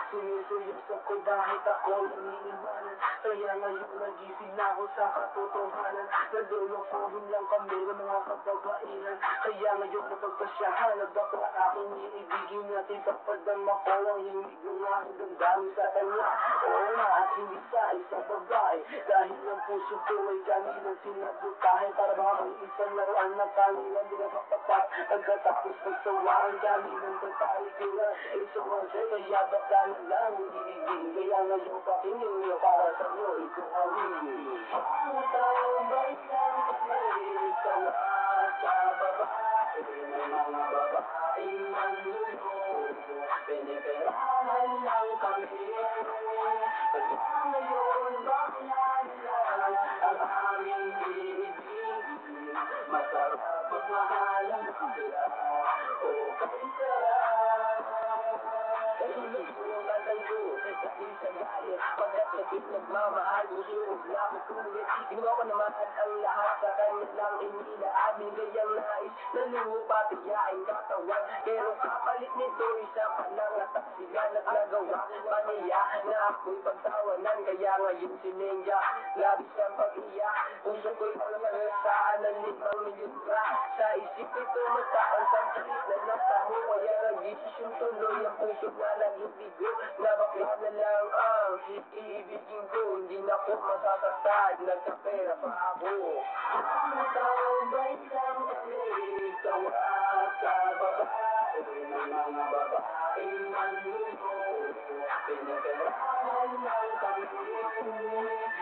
Sinusuyosan ko dahil ako naniniwanan. Kaya ngayon nagising na ako sa katotohanan. Nalulukuhin lang kami ng mga kababaihan. Kaya ngayon napagpasyahan na bakla aking iibigin natin. Papadama ko ang himig ng aking damdamin sa kanya. Oo nga at hindi sa isang babae. Dahil ang puso ko ay kanilang sinabutahin. Para baka may isang laruan na kanilang dinapapatap. Pagkatapos pagsawaan kanilang tatalikuran. Isang kasi kaya baka lang iibigin. Kaya ngayon pakinggan niyo para sa iyo ito awigin. Ang taong bayan kami sa babae. May mga babaeng manluloko. Piniperahan lang kami. Kaya ngayon baklan lang ang aming iibigin. Masarap magmahal ang sila. Okay sarap. Kahilog ko ang katango. Dahil sa galit. Pagkasakit nagmamahal. Gusto na ako tulit. Ginawa ko naman ang lahat sa kanilang inilaan. Gayang nais na lumupatiyain katawan. Pero kapalit nito isa pa lang nataksigan at nagawa pa niya na ako'y pagtawanan. Kaya ngayon sinengya labis ang pag-iyak. Puso ko'y palamarasaan ng 5 milyon pra. Sa isip ito mataang sakit na natamo. Kaya nag-desisyon tuloy ang puso na nag-ibigo. Na bakla na lang ang iibigin ko. Hindi na ko masasaktan. Nagkapera pa ako. Ang taong bayan kami sa babae. May mga babaeng manluloko. Pinagkarahan lang kami.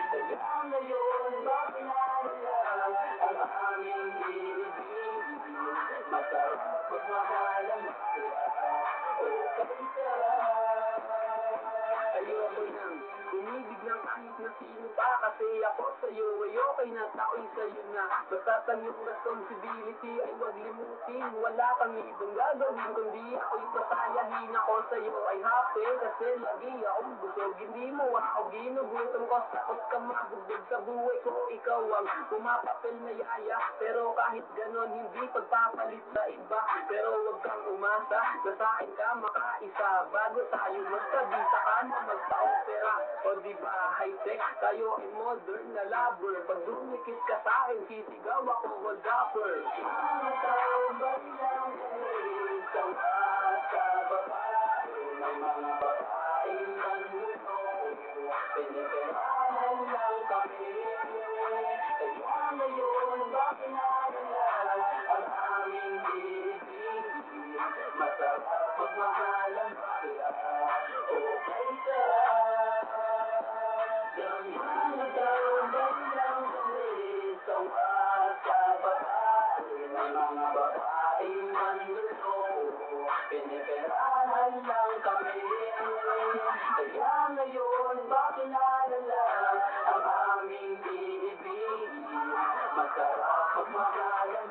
Kaya ngayon baklan lang ang aming iibigin. Masarap magmahal ang sila. Okay sarap. Ayoko nang umibig ng kahit na sino pa. Kasi ako sa'yo ay okay na tao'y sa'yo na. Basta ang iyong responsibility ay wag limutin. Wala kang ibang gagawin kundi ako'y pasayahin. Ako sa'yo ay happy kasi lagi akong busog. Hindi mo ako ginugutom ko. Tapos ka magbubog sa buhay ko. Ikaw ang pumapapil na yaya. Pero kahit ganon hindi pagpapalit sa iba. Pero wag kang umasa na sa'kin ka makaisa. Bago tayo magtabi saka na magpa-opera. O diba high-tech tayo ay modern na lover. Pag dumikit ka sa'kin sisigaw ako hold upper. Ang taong bayan kami sa babae. May mga babaeng manluloko. Piniperahan lang kami. Kaya ngayon baklan lang ang aming iibigin. Masarap magmahal ang sila. Okay sarap. Ang taong bayan kami sa babae. May mga babaeng manluloko. Piniperahan lang kami. Kaya ngayon baklan lang ang aming iibigin. Masarap magmahal ang